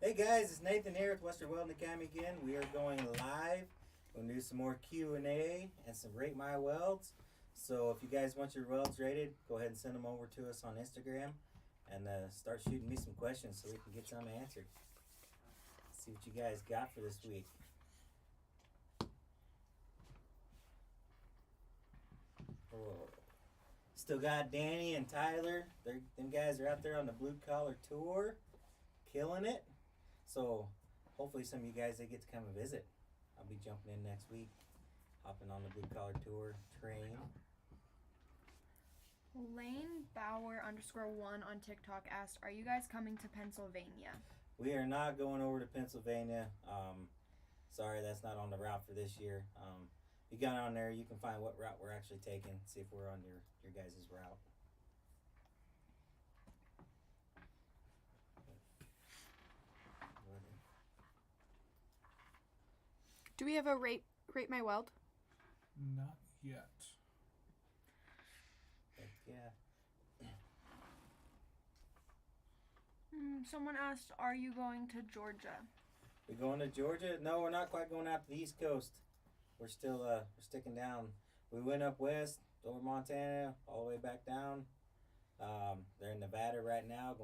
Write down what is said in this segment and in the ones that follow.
Hey guys, it's Nathan here with Western Welding Academy again. We are going live. We're going to do some more Q&A and some Rate My Welds. So if you guys want your welds rated, go ahead and send them over to us on Instagram and start shooting me some questions so we can get some answered. See what you guys got for this week. Oh. Still got Danny and Tyler. Them guys are out there on the blue collar tour, killing it. So hopefully some of you guys they get to come and visit. I'll be jumping in next week, hopping on the blue collar tour train. Lane Bauer _1 on TikTok asked, "Are you guys coming to Pennsylvania?" We are not going over to Pennsylvania. Sorry, that's not on the route for this year. If you got on there, you can find what route we're actually taking. See if we're on your guys' route. Do we have a rate my weld? Not yet. Heck yeah. Someone asked, "Are you going to Georgia?" We're going to Georgia? No, we're not quite going out to the East Coast. We're still we're sticking down. We went up west over Montana, all the way back down. They're in Nevada right now,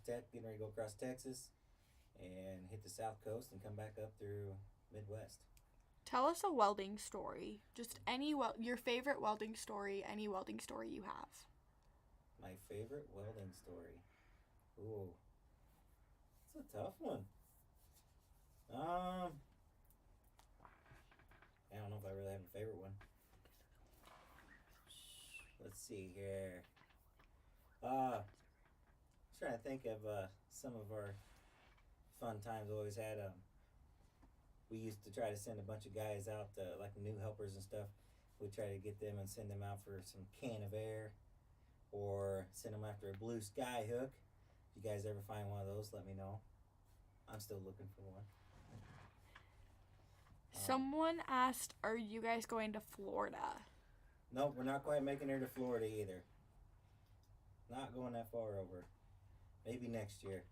getting ready to go across Texas, and hit the South Coast and come back up through Midwest. Tell us a welding story. Just your favorite welding story, any welding story you have. My favorite welding story. Ooh. It's a tough one. I don't know if I really have a favorite one. Let's see here. Trying to think of some of our fun times we always had. We used to try to send a bunch of guys out, like new helpers and stuff. We'd try to get them and send them out for some can of air or send them after a blue sky hook. If you guys ever find one of those, let me know. I'm still looking for one. Someone asked, "Are you guys going to Florida?" Nope, we're not quite making it to Florida either. Not going that far over. Maybe next year.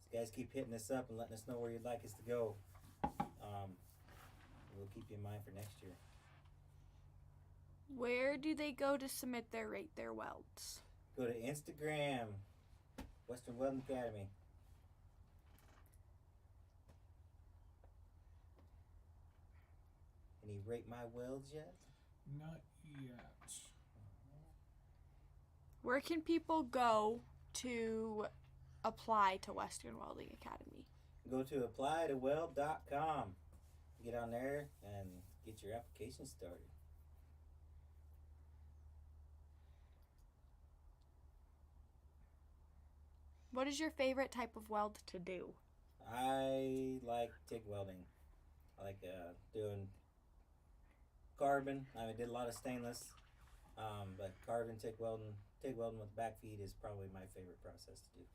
These guys keep hitting us up and letting us know where you'd like us to go. We'll keep you in mind for next year. Where do they go to submit their welds? Go to Instagram, Western Welding Academy. Any Rate My Welds yet? Not yet. Where can people go to apply to Western Welding Academy? Go to applytoweld.com. Get on there and get your application started. What is your favorite type of weld to do? I like TIG welding. I like doing carbon. I did a lot of stainless, but carbon TIG welding with back feed is probably my favorite process to do.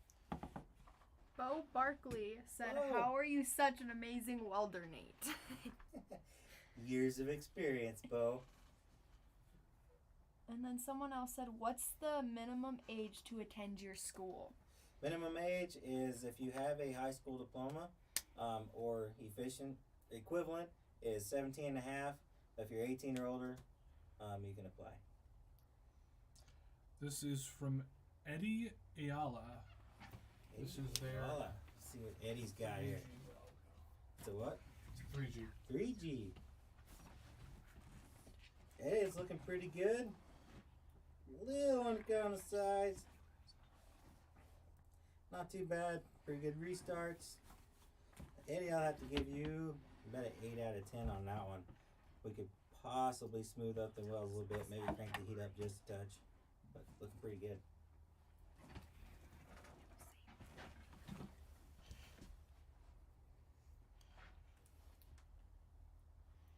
Bo Barkley said, Oh. "How are you such an amazing welder, Nate?" Years of experience, Bo. And then someone else said, "What's the minimum age to attend your school?" Minimum age is if you have a high school diploma or equivalent is 17 and a half. If you're 18 or older, you can apply. This is from Eddie Ayala. This is their Let's see what Eddie's got here. It's a what? It's a 3G. 3G. Hey, it's looking pretty good. Little on the sides. Not too bad. Pretty good restarts. Eddie, I'll have to give you about an 8 out of 10 on that one. We could possibly smooth up the welds a little bit. Maybe crank the heat up just a touch. But looking pretty good.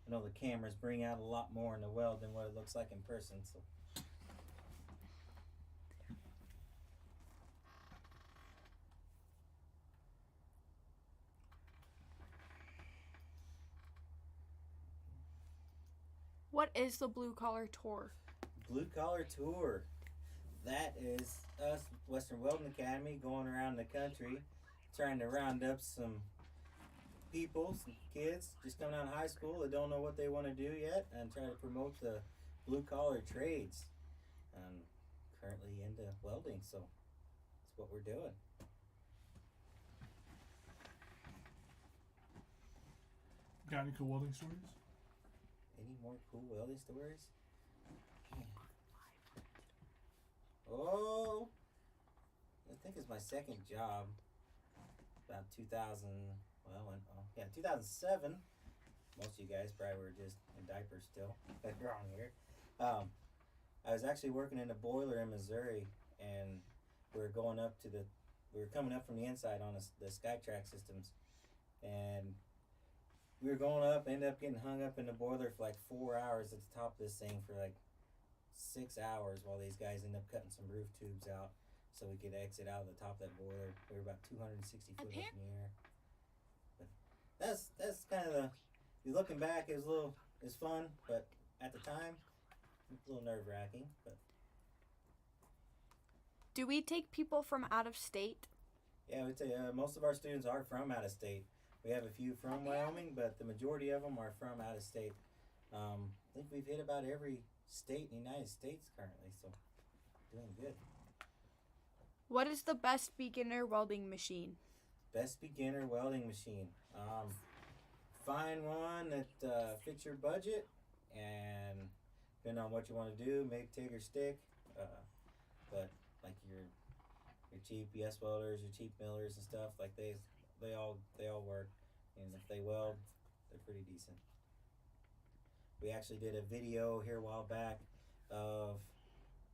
I know the cameras bring out a lot more in the weld than what it looks like in person. So. What is the Blue Collar Tour? Blue Collar Tour. That is us, Western Welding Academy, going around the country trying to round up some people, some kids just coming out of high school that don't know what they want to do yet, and try to promote the blue collar trades. I'm currently into welding, so that's what we're doing. Got any cool welding stories? Any more cool welding stories? Oh, I think it's my second job. About 2007. Most of you guys probably were just in diapers still. Wrong here. I was actually working in a boiler in Missouri, and we were coming up from the inside on the SkyTrack systems, and we were going up, ended up getting hung up in the boiler for like 4 hours at the top of this thing for like 6 hours while these guys ended up cutting some roof tubes out so we could exit out of the top of that boiler. We were about 260 foot up in the air. But that's kind of looking back, it was fun, but at the time, it's a little nerve wracking. But Do we take people from out of state? yeah, we'd say most of our students are from out of state. We have a few from Wyoming, but the majority of them are from out of state. I think we've hit about every state in the United States currently, so doing good. What is the best beginner welding machine? Best beginner welding machine. Find one that fits your budget, and depending on what you want to do, make, TIG, or stick. But like your cheap yes welders, your cheap millers and stuff, like they all work, and if they weld, they're pretty decent. We actually did a video here a while back of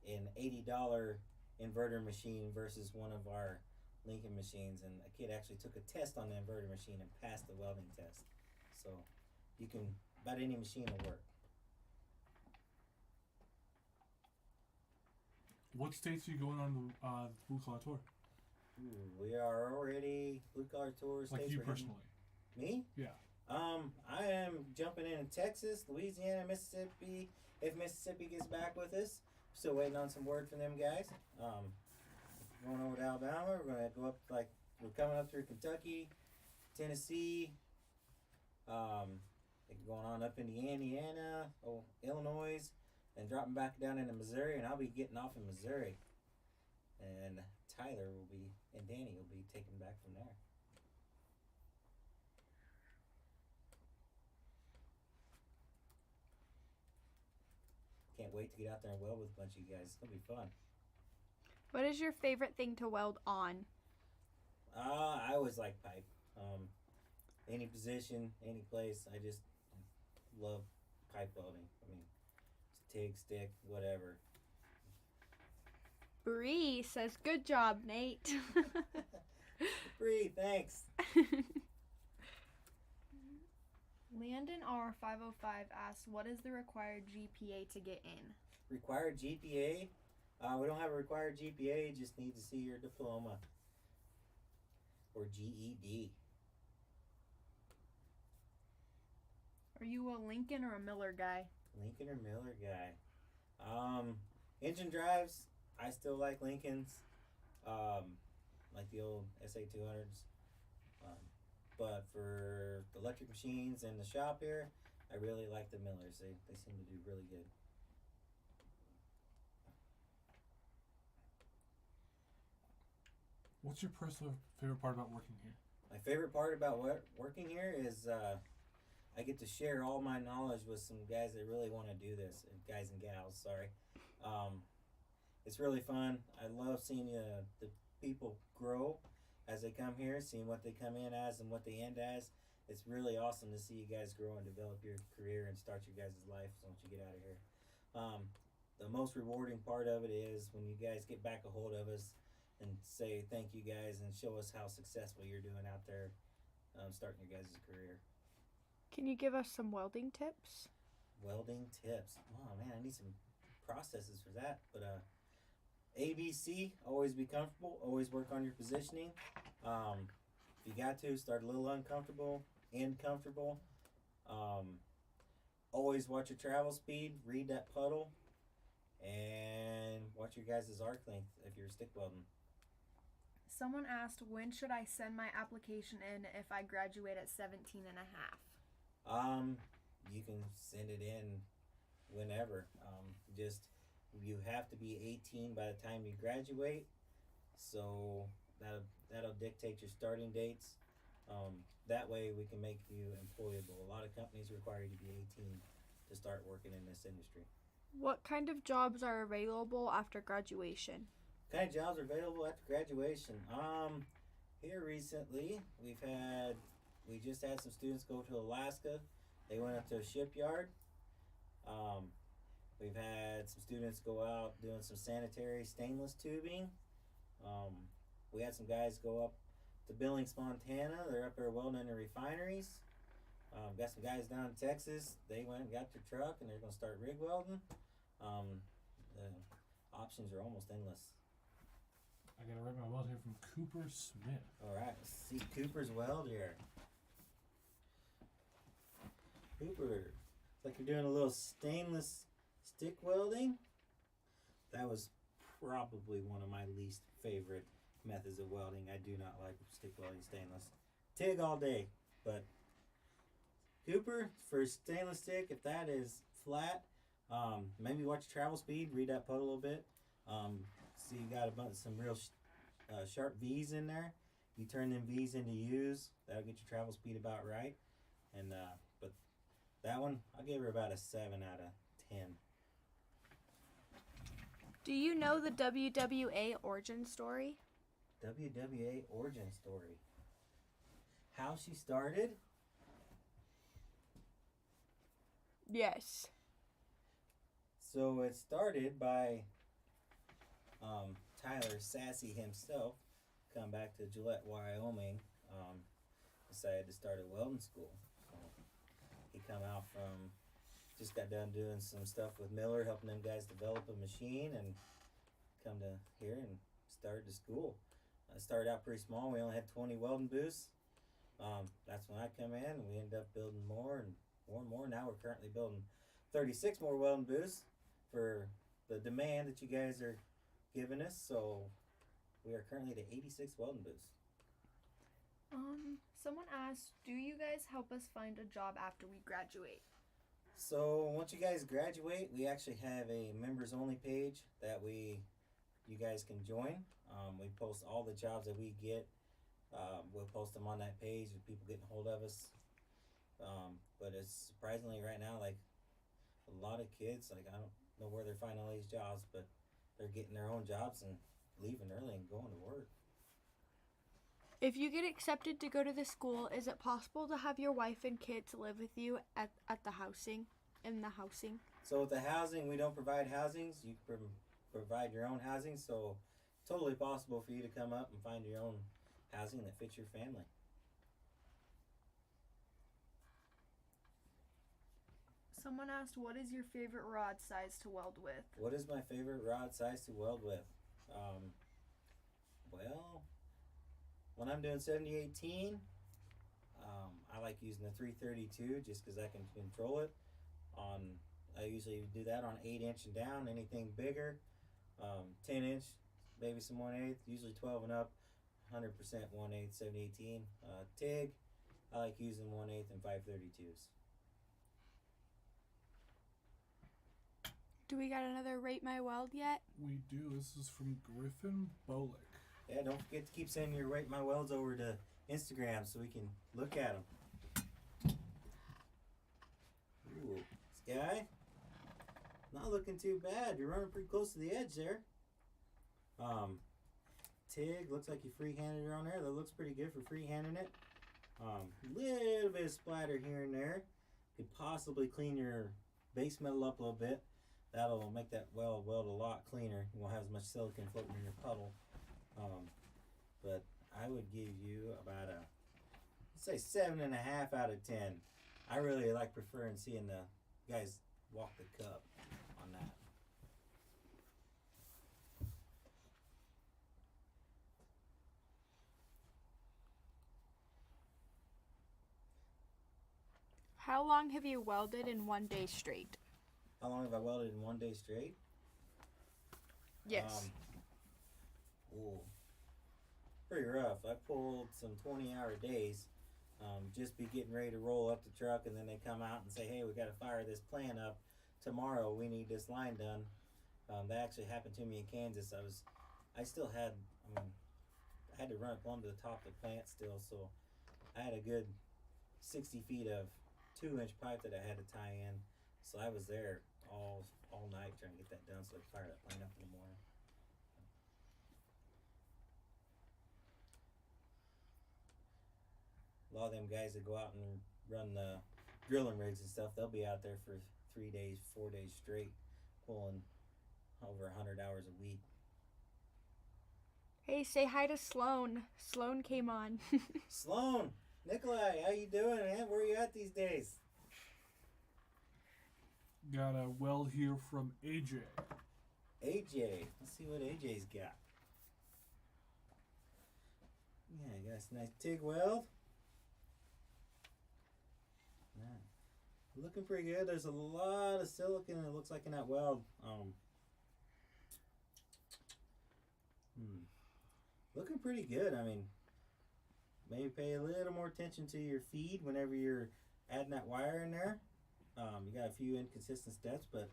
an $80 inverter machine versus one of our Lincoln machines, and a kid actually took a test on the inverter machine and passed the welding test. So about any machine will work. What states are you going on the blue collar tour? Ooh, we are already blue collar tours. Like you personally? Me? Yeah. I am jumping in Texas, Louisiana, Mississippi. If Mississippi gets back with us, still waiting on some word from them guys. Going over to Alabama. We're gonna go up we're coming up through Kentucky, Tennessee. Going on up into Indiana, Illinois, and dropping back down into Missouri, and I'll be getting off in Missouri. And Tyler and Danny will be taken back from there. Can't wait to get out there and weld with a bunch of you guys. It's gonna be fun. What is your favorite thing to weld on? I always like pipe. Any position, any place. I just love pipe welding. I mean, TIG, stick, whatever. Bree says, "Good job, Nate." Bree, thanks. Landon R505 asks, what is the required GPA to get in? Required GPA? We don't have a required GPA, just need to see your diploma. Or GED. Are you a Lincoln or a Miller guy? Lincoln or Miller guy? Engine drives, I still like Lincolns. Like the old SA200s. But for the electric machines in the shop here, I really like the Millers. They seem to do really good. What's your personal favorite part about working here? My favorite part about working here is I get to share all my knowledge with some guys that really want to do this. Guys and gals, sorry. It's really fun. I love seeing the people grow as they come here, seeing what they come in as and what they end as. It's really awesome to see you guys grow and develop your career and start your guys' life once you get out of here. The most rewarding part of it is when you guys get back a hold of us and say thank you guys and show us how successful you're doing out there starting your guys' career. Can you give us some welding tips? Welding tips. Oh man, I need some processes for that. But ABC, always be comfortable, always work on your positioning. If you got to, start a little uncomfortable, end comfortable. Always watch your travel speed, read that puddle, and watch your guys' arc length if you're stick welding. Someone asked, when should I send my application in if I graduate at 17 and a half? You can send it in whenever. Just you have to be 18 by the time you graduate, so that'll dictate your starting dates. That way we can make you employable. A lot of companies require you to be 18 to start working in this industry. What kind of jobs are available after graduation? What kind of jobs are available after graduation? Here recently we just had some students go to Alaska. They went up to a shipyard. We've had some students go out doing some sanitary stainless tubing. We had some guys go up to Billings, Montana. They're up there welding in the refineries. Got some guys down in Texas. They went and got their truck and they're going to start rig welding. The options are almost endless. I gotta write my weld here from Cooper Smith. Alright, let's see Cooper's weld here. Cooper, it's like you're doing a little stainless stick welding. That was probably one of my least favorite methods of welding. I do not like stick welding stainless. TIG all day, but Cooper, for stainless stick, if that is flat, maybe watch your travel speed, read that putt a little bit. See you got some real sharp V's in there. You turn them V's into U's. That'll get your travel speed about right. And but that one, I'll give her about a 7 out of 10. Do you know the WWA origin story? WWA origin story. How she started? Yes. So it started by Tyler Sassy himself come back to Gillette, Wyoming, decided to start a welding school. So he come out from, just got done doing some stuff with Miller, helping them guys develop a machine, and come to here and started the school. I started out pretty small. We only had 20 welding booths. That's when I come in, and we ended up building more and more and more. Now we're currently building 36 more welding booths for the demand that you guys are giving us. So we are currently to 86 welding booths. Someone asked, do you guys help us find a job after we graduate? So once you guys graduate, we actually have a members only page that you guys can join. We post all the jobs that we get. We'll post them on that page with people getting hold of us. But it's surprisingly right now, like a lot of kids, like I don't know where they're finding all these jobs, but they're getting their own jobs and leaving early and going to work. If you get accepted to go to the school, is it possible to have your wife and kids live with you at the housing, in the housing? So with the housing, we don't provide housings. You provide your own housing, so totally possible for you to come up and find your own housing that fits your family. Someone asked, what is your favorite rod size to weld with? What is my favorite rod size to weld with? Well, when I'm doing 70-18, I like using the 332 just because I can control it. I usually do that on 8-inch and down. Anything bigger, 10-inch, maybe some 1/8, usually 12 and up, 100% 1/8, 70-18. TIG, I like using 1/8 and 532s. Do we got another Rate My Weld yet? We do. This is from Griffin Bolek. Yeah, don't forget to keep sending your Rate My Welds over to Instagram so we can look at them. Ooh, this guy, not looking too bad. You're running pretty close to the edge there. TIG, looks like you free-handed it on there. That looks pretty good for free-handing it. Little bit of splatter here and there. Could possibly clean your base metal up a little bit. That'll make that weld a lot cleaner. You won't have as much silicon floating in your puddle. But I would give you about let's say 7.5 out of 10. I really like preferring seeing the guys walk the cup on that. How long have you welded in one day straight? How long have I welded in one day straight? Yes. Ooh. pretty rough. I pulled some 20-hour days. Just be getting ready to roll up the truck, and then they come out and say, hey, we got to fire this plant up tomorrow. We need this line done. That actually happened to me in Kansas. I had to run up onto the top of the plant still, so I had a good 60 feet of 2-inch pipe that I had to tie in. So I was there all night trying to get that done so I could fire that plant up in the morning. A lot of them guys that go out and run the drilling rigs and stuff, they'll be out there for 3 days, 4 days straight, pulling over 100 hours a week. Hey, say hi to Sloan. Sloan came on. Sloan, Nikolai, how you doing, man? Where you at these days? Got a weld here from AJ. AJ, let's see what AJ's got. Yeah, you got a nice TIG weld. Looking pretty good. There's a lot of silicon, it looks like, in that weld. Looking pretty good. I mean, maybe pay a little more attention to your feed whenever you're adding that wire in there. You got a few inconsistent steps, but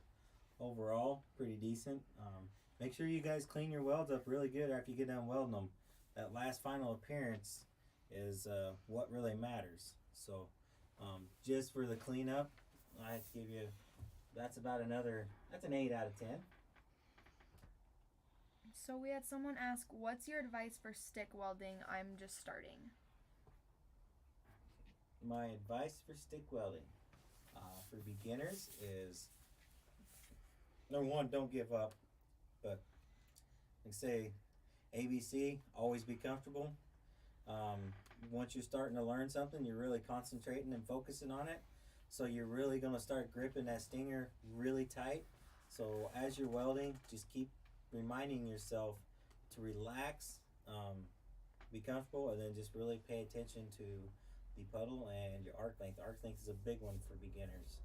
overall, pretty decent. Make sure you guys clean your welds up really good after you get done welding them. That last final appearance is what really matters. So, just for the cleanup, I have to give you, that's an 8 out of 10. So we had someone ask, what's your advice for stick welding? I'm just starting. My advice for stick welding for beginners is, number one, don't give up. But like say, ABC, always be comfortable. Once you're starting to learn something, you're really concentrating and focusing on it. So you're really going to start gripping that stinger really tight. So as you're welding, just keep reminding yourself to relax, be comfortable, and then just really pay attention to the puddle and your arc length. Arc length is a big one for beginners.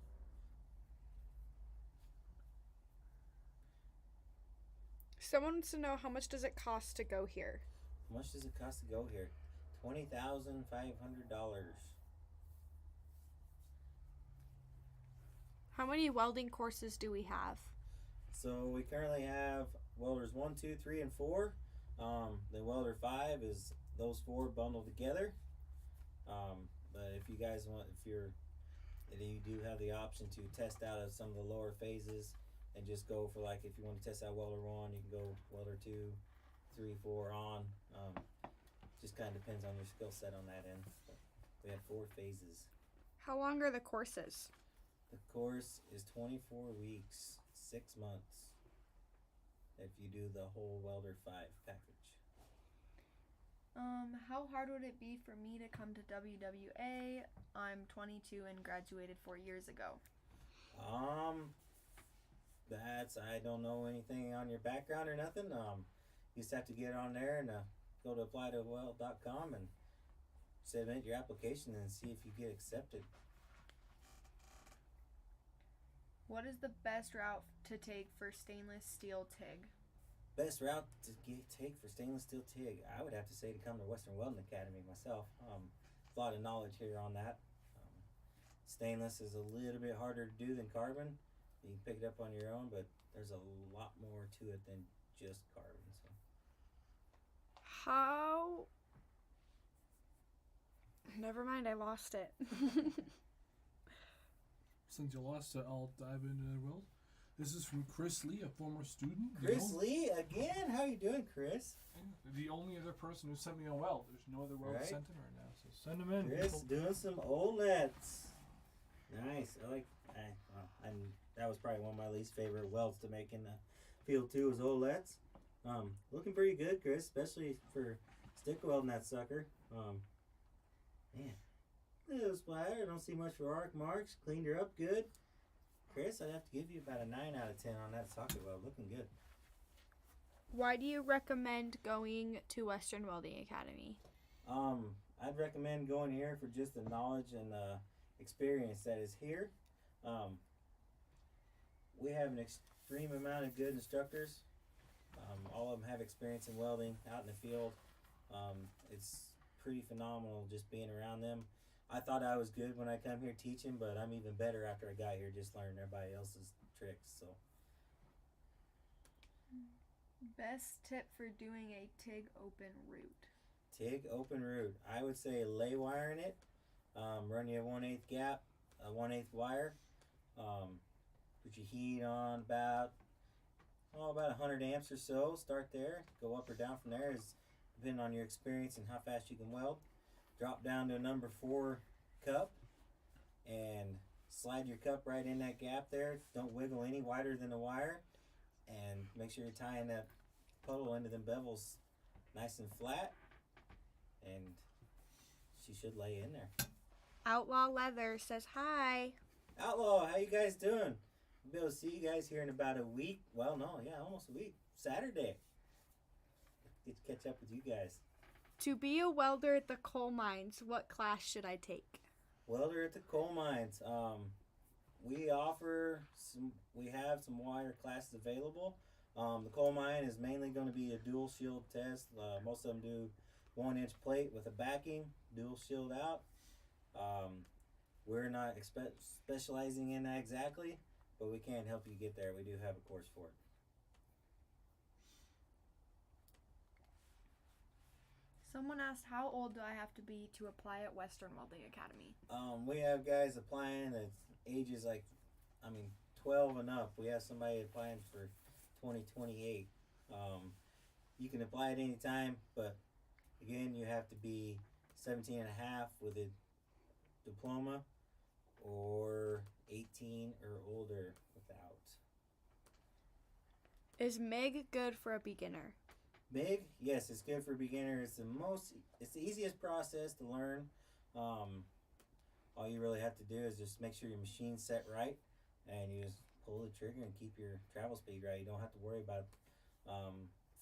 Someone wants to know, how much does it cost to go here? How much does it cost to go here? $20,500. How many welding courses do we have? So we currently have welders 1, 2, 3, and 4. The welder 5 is those 4 bundled together. But if you guys want, you do have the option to test out of some of the lower phases and just go for, like, if you want to test out welder 1, you can go welder 2, 3, 4 on. Just kind of depends on your skill set on that end. But we have 4 phases. How long are the courses? The course is 24 weeks, 6 months, if you do the whole welder 5 package. How hard would it be for me to come to WWA? I'm 22 and graduated 4 years ago. I don't know anything on your background or nothing. You just have to get on there and go to applytoweld.com and submit your application and see if you get accepted. What is the best route to take for stainless steel TIG? Best route to take for stainless steel TIG, I would have to say to come to Western Welding Academy myself. A lot of knowledge here on that. Stainless is a little bit harder to do than carbon. You can pick it up on your own, but there's a lot more to it than just carbon. So. How? Never mind, I lost it. Since you lost it, I'll dive into the weld. This is from Chris Lee, a former student. Chris Lee, again? How you doing, Chris? The only other person who sent me a weld. There's no other weld sent in right now, so send them in. Chris doing some OLEDs. Nice. That was probably one of my least favorite welds to make in the field too, was OLEDs. Looking pretty good, Chris, especially for stick welding that sucker. Man. Little splatter, don't see much for arc marks. Cleaned her up good. Chris, I'd have to give you about a 9 out of 10 on that socket weld. Looking good. Why do you recommend going to Western Welding Academy? I'd recommend going here for just the knowledge and experience that is here. We have an extreme amount of good instructors. All of them have experience in welding out in the field. It's pretty phenomenal just being around them. I thought I was good when I come here teaching, but I'm even better after I got here just learning everybody else's tricks. So Best tip for doing a TIG open route. TIG open route. I would say lay wiring it. Run your 1/8 gap, a 1/8 wire. Put your heat on about 100 amps or so. Start there. Go up or down from there, is depending on your experience and how fast you can weld. Drop down to a number 4 cup and slide your cup right in that gap there. Don't wiggle any wider than the wire, and make sure you're tying that puddle into them bevels nice and flat, and she should lay in there. Outlaw Leather says hi. Outlaw, how you guys doing? I'll be able to see you guys here in about a week. Well, no, yeah, almost a week. Saturday. Get to catch up with you guys. To be a welder at the coal mines, what class should I take? Welder at the coal mines. We have some wire classes available. The coal mine is mainly going to be a dual shield test. Most of them do 1-inch plate with a backing, dual shield out. We're not specializing in that exactly, but we can help you get there. We do have a course for it. Someone asked, how old do I have to be to apply at Western Welding Academy? We have guys applying at ages 12 and up. We have somebody applying for 2028. You can apply at any time, but again, you have to be 17 and a half with a diploma or 18 or older without. Is MIG good for a beginner? MIG, yes, it's good for beginners. It's the easiest process to learn. All you really have to do is just make sure your machine's set right, and you just pull the trigger and keep your travel speed right. You don't have to worry about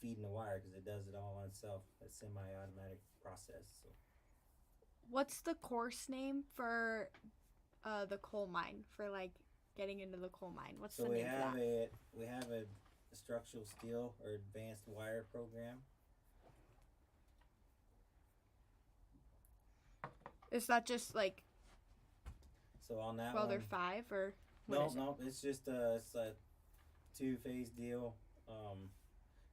feeding the wire, because it does it all on itself. It's a semi-automatic process. So. What's the course name for the coal mine, for getting into the coal mine? What's the name for that? We have a structural steel or advanced wire program. Is that just So on that Welder one, 5 or what is it? No, it's just it's a 2-phase deal.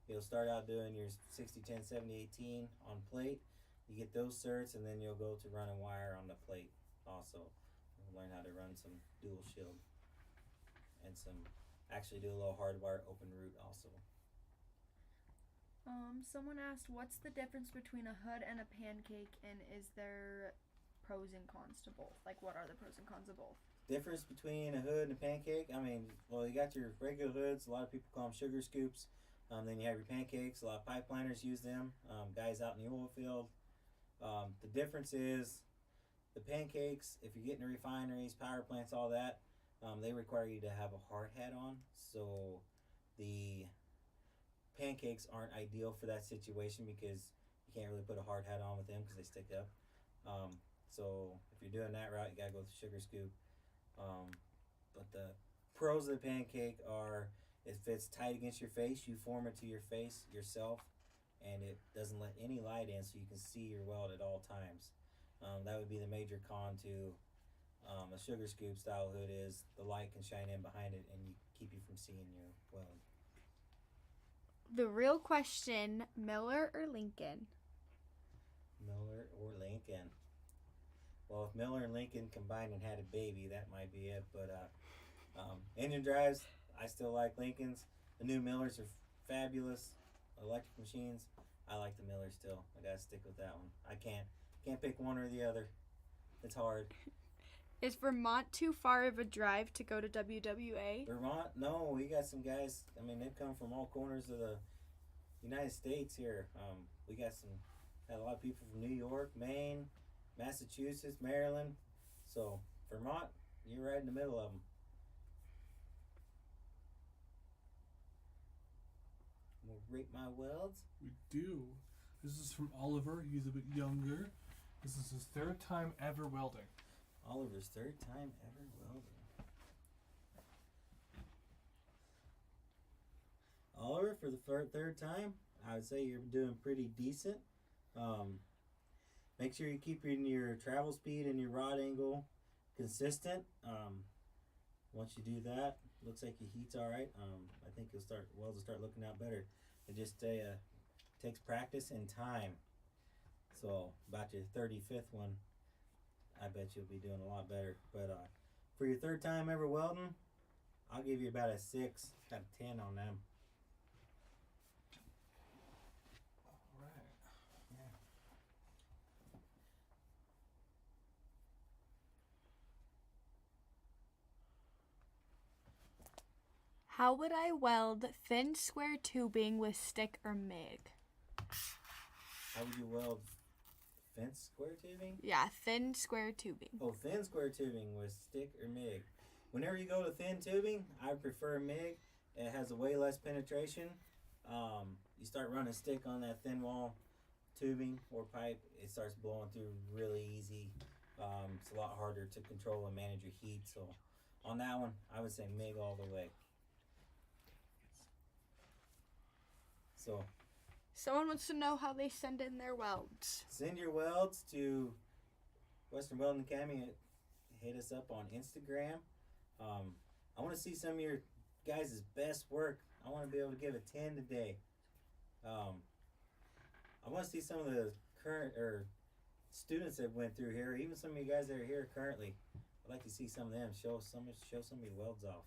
You'll start out doing your 60, 10, 70, 18 on plate. You get those certs, and then you'll go to running wire on the plate also. You'll learn how to run some dual shield and actually do a little hardwire open route also. Someone asked, what's the difference between a hood and a pancake, and is there pros and cons to both? What are the pros and cons of both? Difference between a hood and a pancake, you got your regular hoods. A lot of people call them sugar scoops. Then you have your pancakes. A lot of pipeliners use them. Guys out in the oil field. The difference is the pancakes, if you're getting to refineries, power plants, all that, they require you to have a hard hat on. So the pancakes aren't ideal for that situation, because you can't really put a hard hat on with them because they stick up. So if you're doing that route, you gotta go with the sugar scoop. But the pros of the pancake are, if it's tight against your face, you form it to your face yourself, and it doesn't let any light in, so you can see your weld at all times. That would be the major con to a sugar scoop style hood, is the light can shine in behind it and keep you from seeing your weld. The real question, Miller or Lincoln? Miller or Lincoln? Well, if Miller and Lincoln combined and had a baby, that might be it. But engine drives, I still like Lincolns. The new Millers are fabulous. Electric machines, I like the Miller still. I gotta stick with that one. I can't pick one or the other. It's hard. Is Vermont too far of a drive to go to WWA? Vermont? No, we got some guys. They've come from all corners of the United States here. We had a lot of people from New York, Maine, Massachusetts, Maryland. So Vermont, you're right in the middle of them. We'll rate my welds. We do. This is from Oliver. He's a bit younger. This is his 3rd time ever welding. Oliver's 3rd time ever welding. Oliver, for the 3rd time, I would say you're doing pretty decent. Make sure you keep your travel speed and your rod angle consistent. Once you do that, looks like your heat's all right. I think welds will start looking out better. It just takes practice and time. So about your 35th one, I bet you'll be doing a lot better. But for your third time ever welding, I'll give you about a 6 out of 10 on them. All right. Yeah. How would I weld thin square tubing with stick or MIG? How would you weld fence square tubing? Yeah, thin square tubing. Oh, thin square tubing with stick or MIG. Whenever you go to thin tubing, I prefer MIG. It has a way less penetration. You start running stick on that thin wall tubing or pipe, it starts blowing through really easy. It's a lot harder to control and manage your heat. So on that one, I would say MIG all the way. So Someone wants to know how they send in their welds. send your welds to Western Welding Academy. Hit us up on Instagram. I want to see some of your guys' best work. I want to be able to give a 10 today. I want to see some of the current or students that went through here, even some of you guys that are here currently. I'd like to see some of them. Show some of your welds off.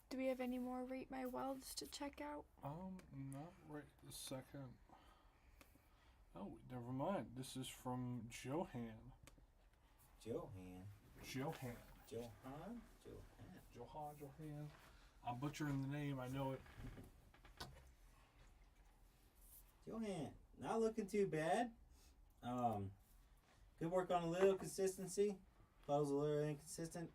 Do we have any more Rate My Welds to check out? Not right this second. Oh, never mind. This is from Johann. Johann. Johann. I'm butchering the name. I know it. Johann. Not looking too bad. Good work on a little consistency. Flow's a little inconsistent.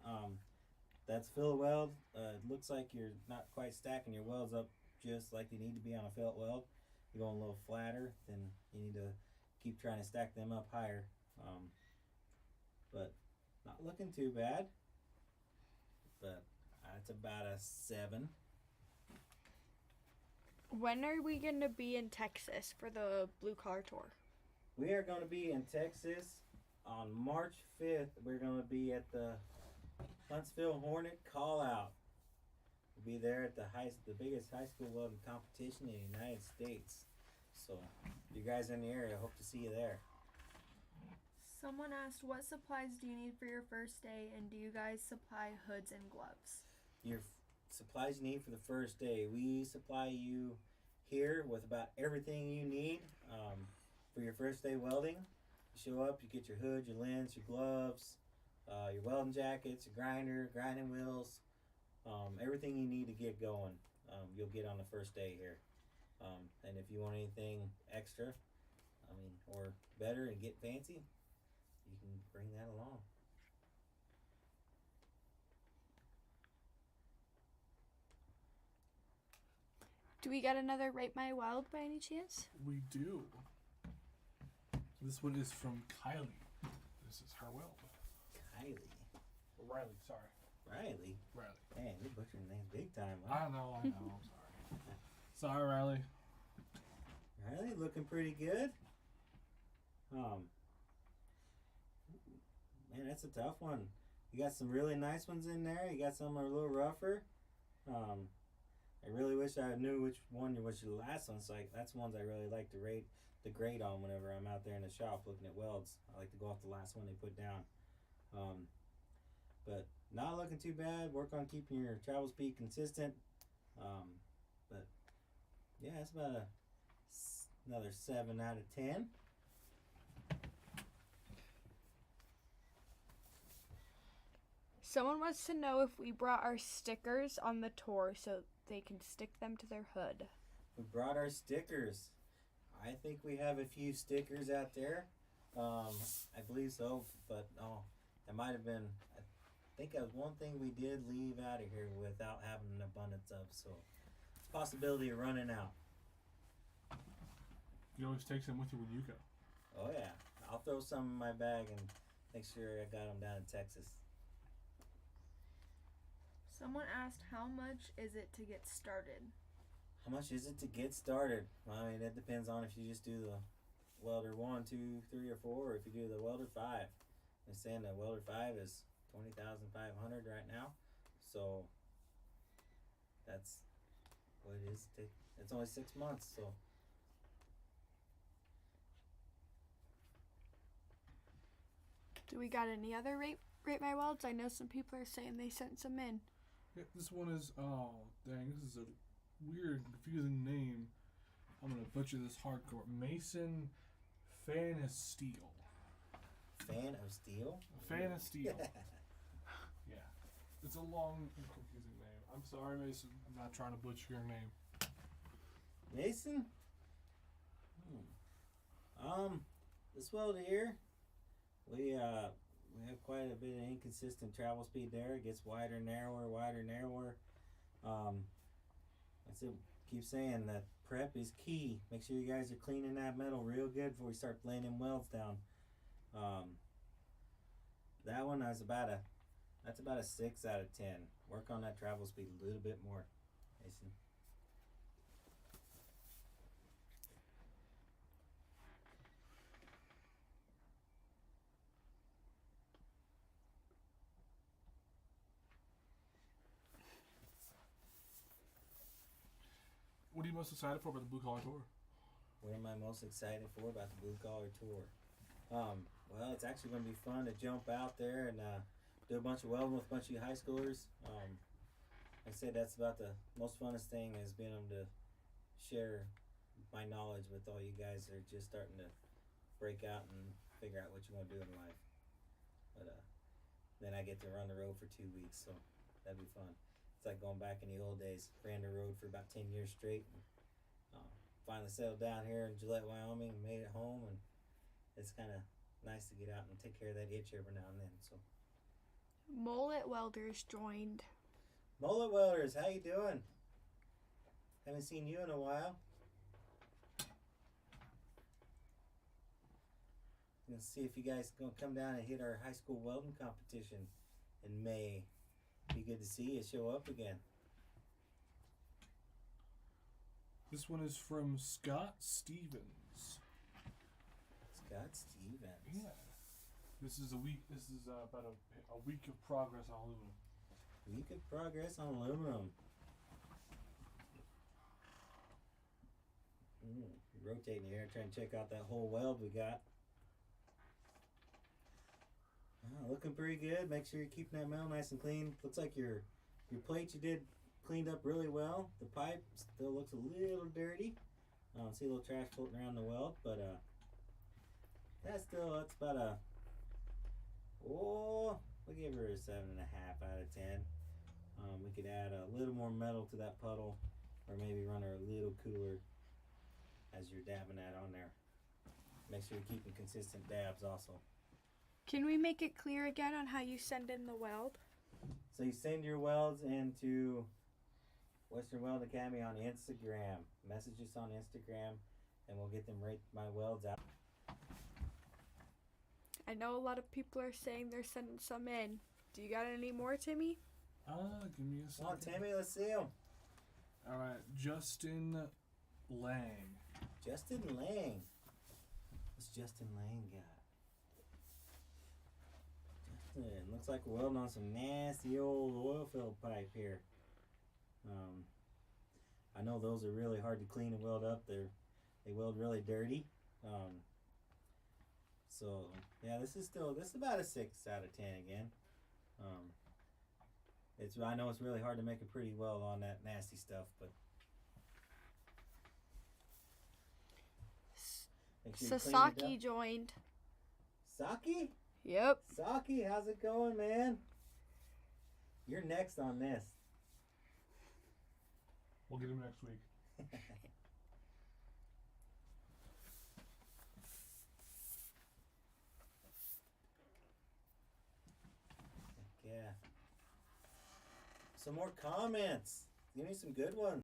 That's fill weld. It looks like you're not quite stacking your welds up just like they need to be on a felt weld. You're going a little flatter, then you need to keep trying to stack them up higher. But not looking too bad. But that's about a 7. When are we going to be in Texas for the Blue Car Tour? We are going to be in Texas on March 5th. We're going to be at the Huntsville Hornet Call Out. We'll be there at the biggest high school welding competition in the United States. So, if you guys are in the area, I hope to see you there. Someone asked, what supplies do you need for your first day, and do you guys supply hoods and gloves? Your supplies you need for the first day. We supply you here with about everything you need for your first day welding. You show up, you get your hood, your lens, your gloves, your welding jackets, your grinder, grinding wheels, everything you need to get going, you'll get on the first day here. And if you want anything extra, or better and get fancy, you can bring that along. Do we get another Rate My Weld by any chance? We do. This one is from Kylie. This is her weld. Riley, sorry. Riley? Man, you're butchering names big time, huh? I know, I'm sorry. Sorry, Riley. Riley, looking pretty good. Man, that's a tough one. You got some really nice ones in there. You got some that are a little rougher. I really wish I knew which one was your last one. So that's ones I really like to rate the grade on whenever I'm out there in the shop looking at welds. I like to go off the last one they put down. But not looking too bad. Work on keeping your travel speed consistent. But yeah, it's about another 7 out of 10. Someone wants to know if we brought our stickers on the tour so they can stick them to their hood. We brought our stickers. I think we have a few stickers out there. I believe so, but it might have been. I think that was one thing we did leave out of here without having an abundance of. So, possibility of running out. You always take some with you when you go. Oh yeah, I'll throw some in my bag and make sure I got them down in Texas. Someone asked, how much is it to get started? How much is it to get started? Well, I mean, it depends on if you just do the welder 1, 2, 3, or 4, or if you do the welder 5. I'm saying that welder 5 is $20,500 right now, so that's what it is. It's only 6 months, so. Do we got any other rate my welds? I know some people are saying they sent some in. Yeah, this one is, oh, dang, this is a weird, confusing name. I'm going to butcher this hardcore. Mason Fan of Steel. Fan of Steel? Fan of Steel. Yeah. It's a long and confusing name. I'm sorry, Mason. I'm not trying to butcher your name. Mason? This welder here, we have quite a bit of inconsistent travel speed there. It gets wider, narrower, wider, narrower. That's it. Keep saying that prep is key. Make sure you guys are cleaning that metal real good before we start laying them welds down. That one that's about a 6 out of 10. Work on that travel speed a little bit more, Mason. What are you most excited for about the Blue Collar Tour? What am I most excited for about the Blue Collar Tour? Well, it's actually going to be fun to jump out there and do a bunch of welding with a bunch of you high schoolers. Like I said, that's about the most funnest thing is being able to share my knowledge with all you guys that are just starting to break out and figure out what you want to do in life. But then I get to run the road for 2 weeks, so that'd be fun. It's like going back in the old days. Ran the road for about 10 years straight. And, finally settled down here in Gillette, Wyoming, and made it home. And it's kind of nice to get out and take care of that itch every now and then. So, Mullet Welders joined. Mullet Welders, how you doing? Haven't seen you in a while. Let's see if you guys gonna come down and hit our high school welding competition in May. Be good to see you show up again. This one is from Scott Stevens. Scott Stevens. Yeah. This is about a week of progress on aluminum. Week of progress on aluminum. Rotating here, trying to check out that whole weld we got. Looking pretty good. Make sure you're keeping that metal nice and clean. Looks like your plate you did cleaned up really well. The pipe still looks a little dirty. See a little trash floating around the weld, but that's about a we'll give her a 7.5 out of 10. We could add a little more metal to that puddle, or maybe run her a little cooler as you're dabbing that on there. Make sure you're keeping consistent dabs also. Can we make it clear again on how you send in the weld? So you send your welds into Western Weld Academy on Instagram. Message us on Instagram, and we'll get them right my welds out. I know a lot of people are saying they're sending some in. Do you got any more, Timmy? Give me a second. Come on, Timmy, let's see them. All right, Justin Lang. Justin Lang. What's Justin Lang got? Justin, looks like we're welding on some nasty old oil filled pipe here. I know those are really hard to clean and weld up. They weld really dirty. So yeah, this is about a 6 out of 10 again. I know it's really hard to make a pretty weld on that nasty stuff, but make sure you clean it Sasaki up. joined. Saki? Yep. Saki, how's it going, man? You're next on this. We'll get him next week. Yeah. Some more comments. Give me some good ones.